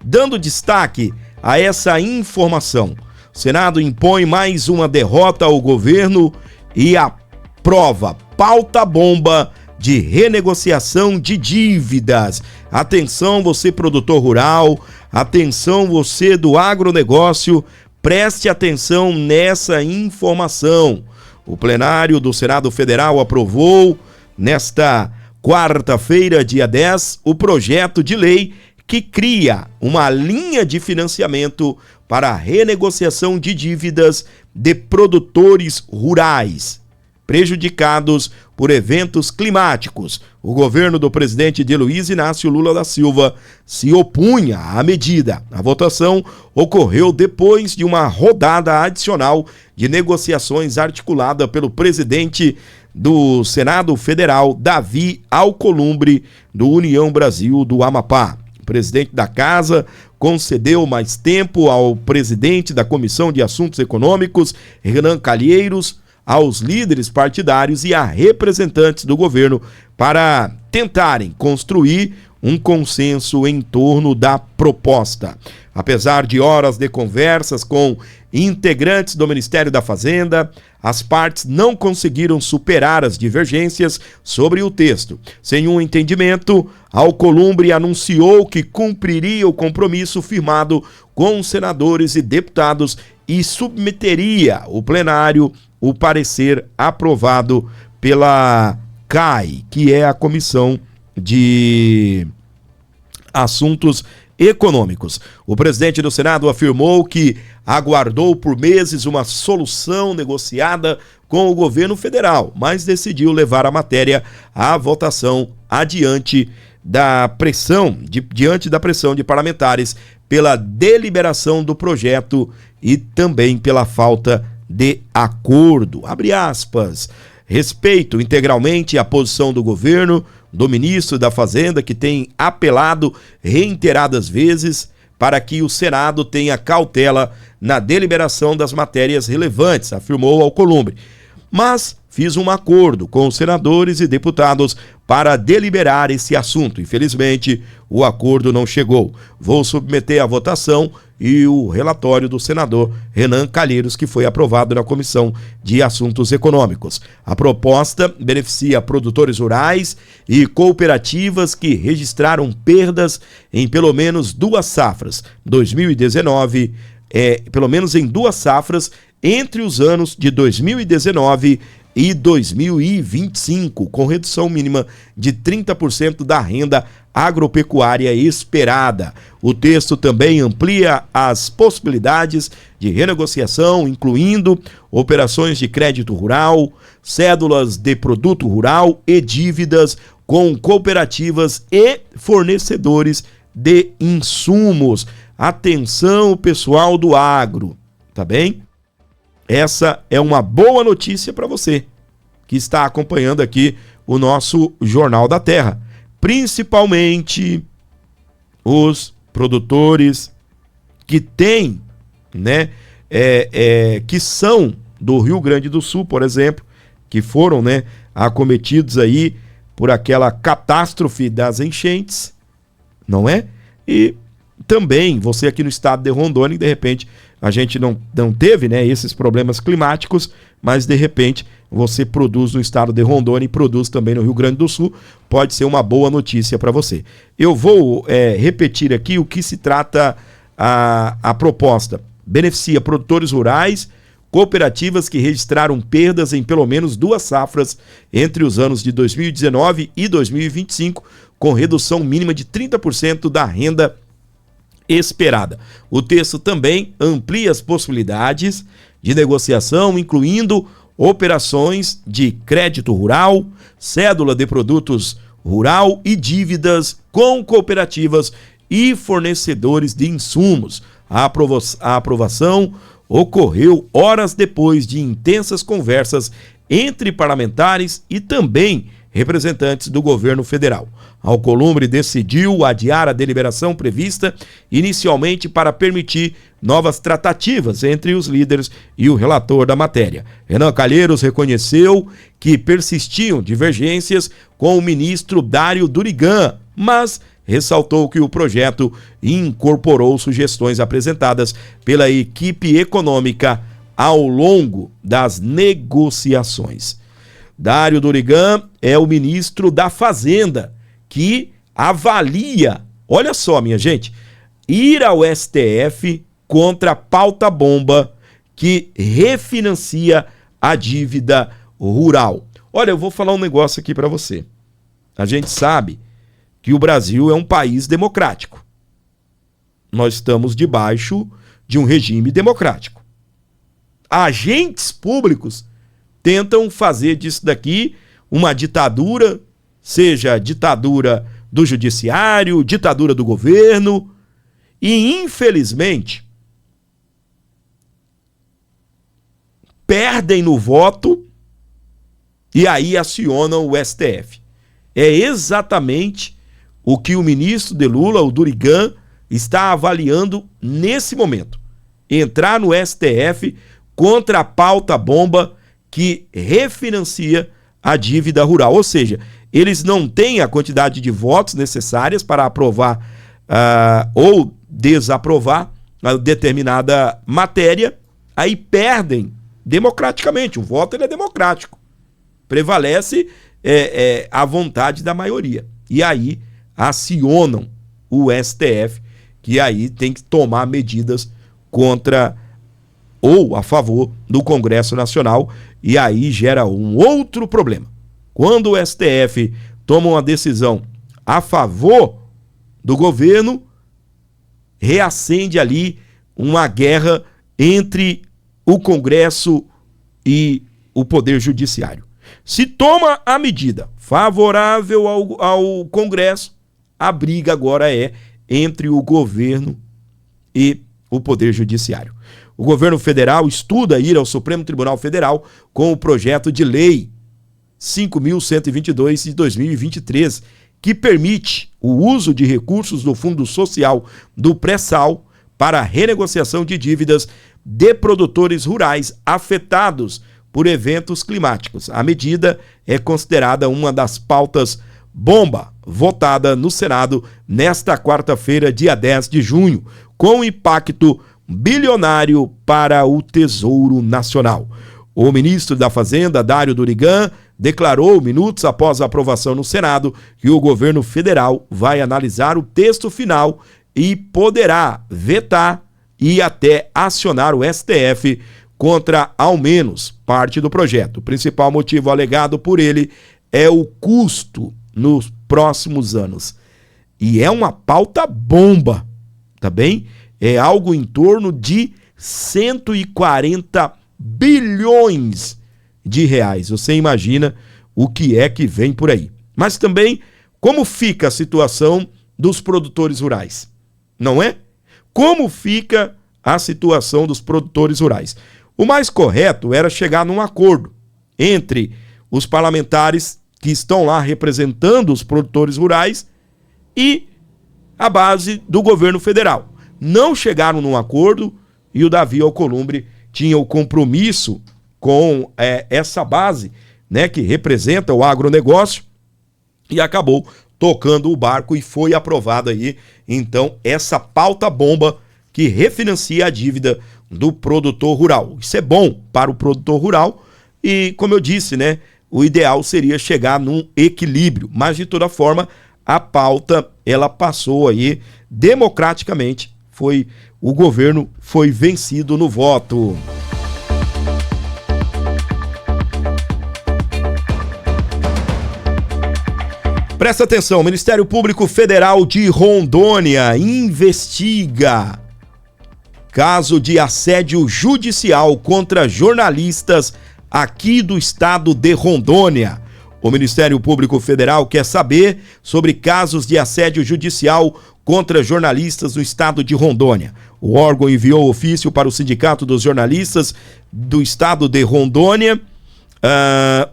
Dando destaque a essa informação, o Senado impõe mais uma derrota ao governo e aprova pauta bomba de renegociação de dívidas. Atenção, você produtor rural, atenção, você do agronegócio, preste atenção nessa informação. O plenário do Senado Federal aprovou, nesta quarta-feira, dia 10, o projeto de lei que cria uma linha de financiamento para a renegociação de dívidas de produtores rurais prejudicados por eventos climáticos. O governo do presidente de Luiz Inácio Lula da Silva se opunha à medida. A votação ocorreu depois de uma rodada adicional de negociações articulada pelo presidente do Senado Federal, Davi Alcolumbre, do União Brasil do Amapá. O presidente da casa concedeu mais tempo ao presidente da Comissão de Assuntos Econômicos, Renan Calheiros, aos líderes partidários e a representantes do governo para tentarem construir um consenso em torno da proposta. Apesar de horas de conversas com integrantes do Ministério da Fazenda, as partes não conseguiram superar as divergências sobre o texto. Sem um entendimento, Alcolumbre anunciou que cumpriria o compromisso firmado com os senadores e deputados e submeteria ao plenário o parecer aprovado pela CAI, que é a Comissão de Assuntos Econômicos. O presidente do Senado afirmou que aguardou por meses uma solução negociada com o governo federal, mas decidiu levar a matéria à votação diante da pressão de parlamentares pela deliberação do projeto e também pela falta de acordo. Abre aspas. Respeito integralmente a posição do governo, do ministro da Fazenda, que tem apelado reiteradas vezes para que o Senado tenha cautela na deliberação das matérias relevantes, afirmou Alcolumbre. Mas fiz um acordo com os senadores e deputados para deliberar esse assunto. Infelizmente, o acordo não chegou. Vou submeter à votação e o relatório do senador Renan Calheiros, que foi aprovado na Comissão de Assuntos Econômicos. A proposta beneficia produtores rurais e cooperativas que registraram perdas em pelo menos duas safras, 2019, pelo menos em duas safras, entre os anos de 2019 e 2025, com redução mínima de 30% da renda agropecuária esperada. O texto também amplia as possibilidades de renegociação, incluindo operações de crédito rural, cédulas de produto rural e dívidas com cooperativas e fornecedores de insumos. Atenção, pessoal do agro, tá bem? Essa é uma boa notícia para você que está acompanhando aqui o nosso Jornal da Terra. Principalmente os produtores que têm, né, que são do Rio Grande do Sul, por exemplo, que foram, né, acometidos aí por aquela catástrofe das enchentes, não é? E também você aqui no estado de Rondônia, de repente a gente não teve, né, esses problemas climáticos, mas de repente você produz no estado de Rondônia e produz também no Rio Grande do Sul, pode ser uma boa notícia para você. Eu vou repetir aqui o que se trata a proposta. Beneficia produtores rurais, cooperativas que registraram perdas em pelo menos duas safras entre os anos de 2019 e 2025, com redução mínima de 30% da renda esperada. O texto também amplia as possibilidades de negociação, incluindo operações de crédito rural, cédula de produtos rural e dívidas com cooperativas e fornecedores de insumos. A aprovação ocorreu horas depois de intensas conversas entre parlamentares e também representantes do governo federal. Alcolumbre decidiu adiar a deliberação prevista inicialmente para permitir novas tratativas entre os líderes e o relator da matéria. Renan Calheiros reconheceu que persistiam divergências com o ministro Dário Durigan, mas ressaltou que o projeto incorporou sugestões apresentadas pela equipe econômica ao longo das negociações. Dário Dorigan é o ministro da Fazenda, que avalia, olha só, minha gente, ir ao STF contra a pauta-bomba que refinancia a dívida rural. Olha, eu vou falar um negócio aqui para você. A gente sabe que o Brasil é um país democrático. Nós estamos debaixo de um regime democrático. Agentes públicos tentam fazer disso daqui uma ditadura, seja a ditadura do judiciário, ditadura do governo, e infelizmente perdem no voto e aí acionam o STF. É exatamente o que o ministro de Lula, o Dorigan, está avaliando nesse momento. Entrar no STF contra a pauta-bomba que refinancia a dívida rural. Ou seja, eles não têm a quantidade de votos necessárias para aprovar ou desaprovar determinada matéria, aí perdem democraticamente. O voto ele é democrático. Prevalece a vontade da maioria. E aí acionam o STF, que aí tem que tomar medidas contra ou a favor do Congresso Nacional, e aí gera um outro problema. Quando o STF toma uma decisão a favor do governo, reacende ali uma guerra entre o Congresso e o Poder Judiciário. Se toma a medida favorável ao Congresso, a briga agora é entre o governo e o Poder Judiciário. O governo federal estuda ir ao Supremo Tribunal Federal com o projeto de lei 5.122 de 2023, que permite o uso de recursos do Fundo Social do Pré-Sal para a renegociação de dívidas de produtores rurais afetados por eventos climáticos. A medida é considerada uma das pautas bomba votada no Senado nesta quarta-feira, dia 10 de junho, com impacto bilionário para o Tesouro Nacional. O ministro da Fazenda, Dário Dorigan, declarou minutos após a aprovação no Senado que o governo federal vai analisar o texto final e poderá vetar e até acionar o STF contra ao menos parte do projeto. O principal motivo alegado por ele é o custo nos próximos anos. E é uma pauta bomba, tá bem? É algo em torno de 140 bilhões de reais. Você imagina o que é que vem por aí. Mas também, como fica a situação dos produtores rurais? Não é? Como fica a situação dos produtores rurais? O mais correto era chegar num acordo entre os parlamentares que estão lá representando os produtores rurais e a base do governo federal. Não chegaram num acordo e o Davi Alcolumbre tinha o compromisso com essa base, né, que representa o agronegócio, e acabou tocando o barco e foi aprovada aí, então, essa pauta bomba que refinancia a dívida do produtor rural. Isso é bom para o produtor rural e, como eu disse, né, o ideal seria chegar num equilíbrio, mas de toda forma a pauta ela passou aí democraticamente, o governo foi vencido no voto. Presta atenção, o Ministério Público Federal de Rondônia investiga caso de assédio judicial contra jornalistas aqui do estado de Rondônia. O Ministério Público Federal quer saber sobre casos de assédio judicial contra jornalistas no estado de Rondônia. O órgão enviou ofício para o Sindicato dos Jornalistas do estado de Rondônia,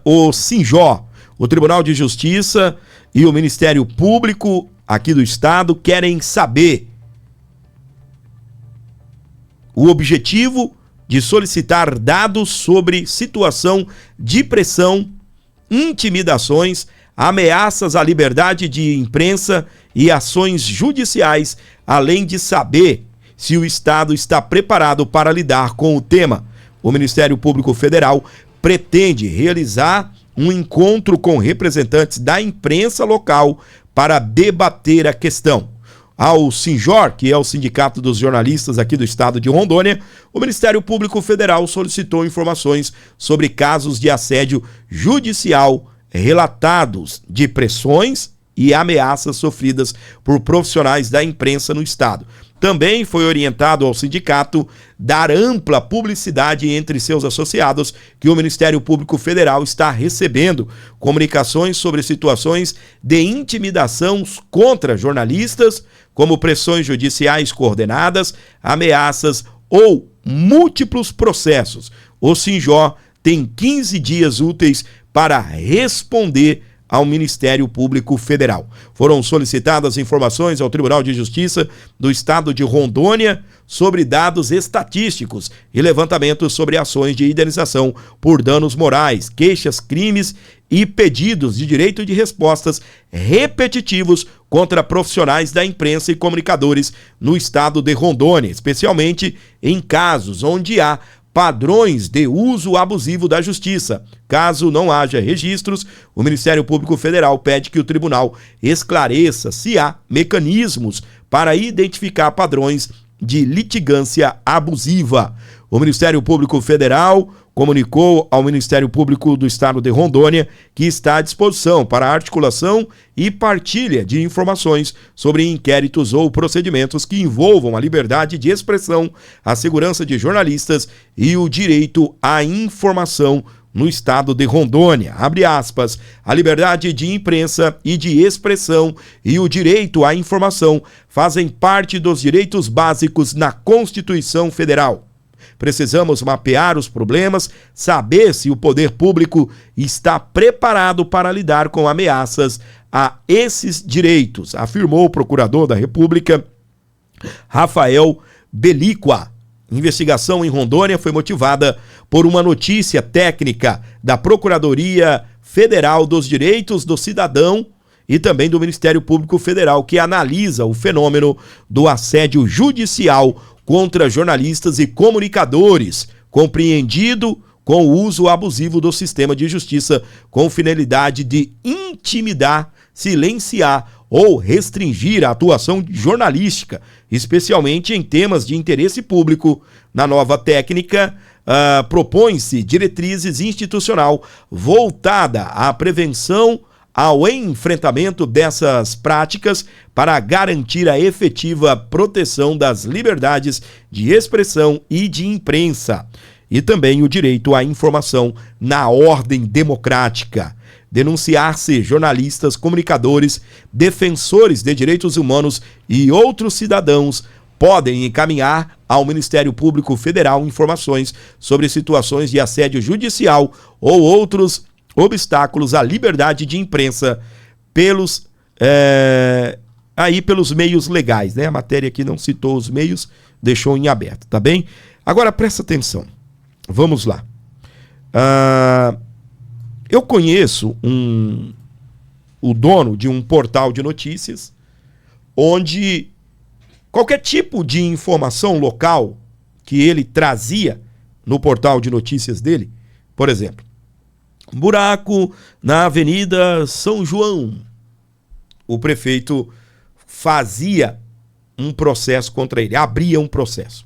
o Sinjó. O Tribunal de Justiça e o Ministério Público aqui do estado querem saber o objetivo de solicitar dados sobre situação de pressão, intimidações, ameaças à liberdade de imprensa e ações judiciais, além de saber se o Estado está preparado para lidar com o tema. O Ministério Público Federal pretende realizar um encontro com representantes da imprensa local para debater a questão. Ao Sinjor, que é o Sindicato dos Jornalistas aqui do estado de Rondônia, o Ministério Público Federal solicitou informações sobre casos de assédio judicial relatados de pressões e ameaças sofridas por profissionais da imprensa no estado. Também foi orientado ao sindicato dar ampla publicidade entre seus associados que o Ministério Público Federal está recebendo comunicações sobre situações de intimidação contra jornalistas, como pressões judiciais coordenadas, ameaças ou múltiplos processos. O Sinjó tem 15 dias úteis para responder ao Ministério Público Federal. Foram solicitadas informações ao Tribunal de Justiça do Estado de Rondônia sobre dados estatísticos e levantamentos sobre ações de indenização por danos morais, queixas, crimes e pedidos de direito de respostas repetitivos contra profissionais da imprensa e comunicadores no Estado de Rondônia, especialmente em casos onde há padrões de uso abusivo da justiça. Caso não haja registros, o Ministério Público Federal pede que o tribunal esclareça se há mecanismos para identificar padrões de litigância abusiva. O Ministério Público Federal comunicou ao Ministério Público do Estado de Rondônia que está à disposição para articulação e partilha de informações sobre inquéritos ou procedimentos que envolvam a liberdade de expressão, a segurança de jornalistas e o direito à informação no estado de Rondônia. Abre aspas, a liberdade de imprensa e de expressão e o direito à informação fazem parte dos direitos básicos na Constituição Federal. Precisamos mapear os problemas, saber se o poder público está preparado para lidar com ameaças a esses direitos, afirmou o procurador da República, Rafael Belíqua. Investigação em Rondônia foi motivada por uma notícia técnica da Procuradoria Federal dos Direitos do Cidadão e também do Ministério Público Federal, que analisa o fenômeno do assédio judicial contra jornalistas e comunicadores, compreendido com o uso abusivo do sistema de justiça com finalidade de intimidar, silenciar ou restringir a atuação jornalística, especialmente em temas de interesse público. Na nova técnica, propõe-se diretrizes institucional voltada à prevenção ao enfrentamento dessas práticas para garantir a efetiva proteção das liberdades de expressão e de imprensa, e também o direito à informação na ordem democrática. Denunciar-se jornalistas, comunicadores, defensores de direitos humanos e outros cidadãos podem encaminhar ao Ministério Público Federal informações sobre situações de assédio judicial ou outros obstáculos à liberdade de imprensa pelos meios legais, né? A matéria aqui não citou os meios, deixou em aberto, tá bem? Agora presta atenção, vamos lá. Eu conheço o dono de um portal de notícias onde qualquer tipo de informação local que ele trazia no portal de notícias dele, por exemplo, buraco na Avenida São João. O prefeito fazia um processo contra ele, abria um processo.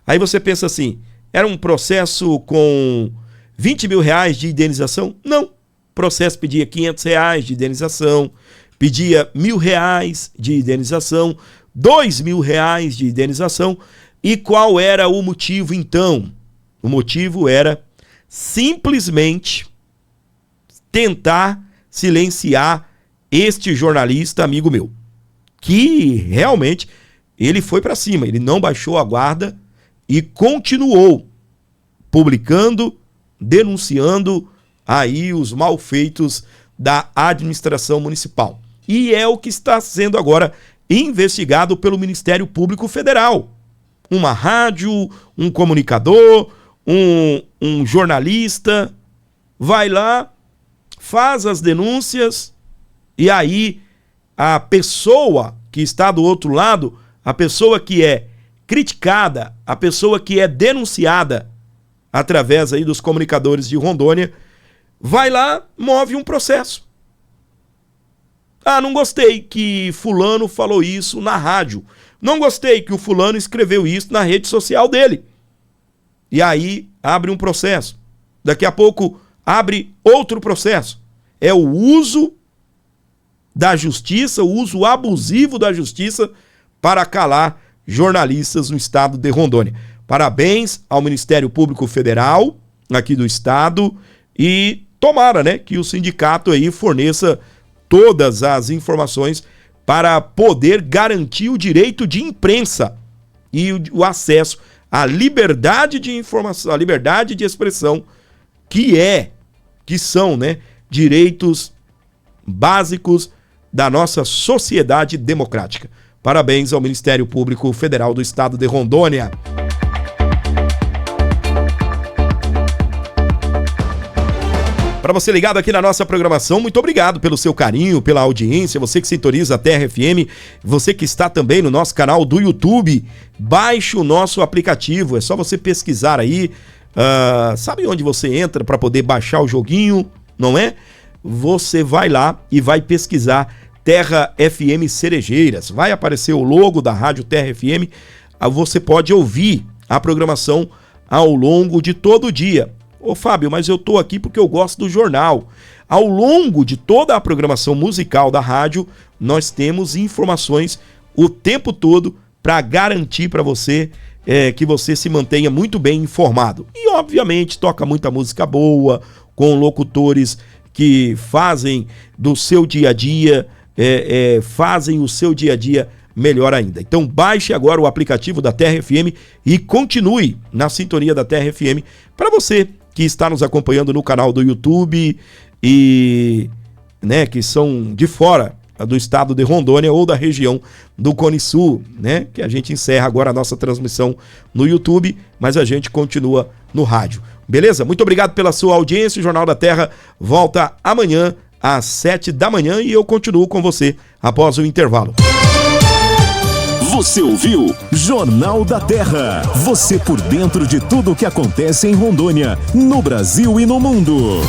Aí você pensa assim, era um processo com 20 mil reais de indenização? Não. O processo pedia 500 reais de indenização, pedia R$1.000 de indenização, R$2.000 de indenização. E qual era o motivo então? O motivo era simplesmente tentar silenciar este jornalista amigo meu, que realmente ele foi para cima, ele não baixou a guarda e continuou publicando, denunciando aí os malfeitos da administração municipal. E é o que está sendo agora investigado pelo Ministério Público Federal. Uma rádio, um comunicador, um jornalista vai lá, faz as denúncias E aí a pessoa que está do outro lado, a pessoa que é criticada, a pessoa que é denunciada através aí dos comunicadores de Rondônia, vai lá, move um processo. Ah, não gostei que fulano falou isso na rádio. Não gostei que o fulano escreveu isso na rede social dele. E aí abre um processo. Daqui a pouco abre outro processo. É o uso da justiça, o uso abusivo da justiça para calar jornalistas no estado de Rondônia. Parabéns ao Ministério Público Federal, aqui do estado, e tomara, né, que o sindicato aí forneça todas as informações para poder garantir o direito de imprensa e o acesso à liberdade de informação, à liberdade de expressão, que são, né, direitos básicos da nossa sociedade democrática. Parabéns ao Ministério Público Federal do Estado de Rondônia. Para você ligado aqui na nossa programação, muito obrigado pelo seu carinho, pela audiência, você que sintoniza a Terra FM, você que está também no nosso canal do YouTube, baixe o nosso aplicativo, é só você pesquisar aí, sabe onde você entra para poder baixar o joguinho, não é? Você vai lá e vai pesquisar Terra FM Cerejeiras, vai aparecer o logo da Rádio Terra FM, você pode ouvir a programação ao longo de todo o dia. Ô Fábio, mas eu tô aqui porque eu gosto do jornal. Ao longo de toda a programação musical da rádio, nós temos informações o tempo todo para garantir para você que você se mantenha muito bem informado. E obviamente toca muita música boa, com locutores que fazem do seu dia a dia, fazem o seu dia a dia melhor ainda. Então baixe agora o aplicativo da Terra FM e continue na sintonia da Terra FM para você que está nos acompanhando no canal do YouTube e, né, que são de fora do estado de Rondônia ou da região do Cone Sul, né, que a gente encerra agora a nossa transmissão no YouTube, mas a gente continua no rádio. Beleza? Muito obrigado pela sua audiência. O Jornal da Terra volta amanhã às 7 da manhã e eu continuo com você após o intervalo. Você ouviu Jornal da Terra. Você por dentro de tudo o que acontece em Rondônia, no Brasil e no mundo.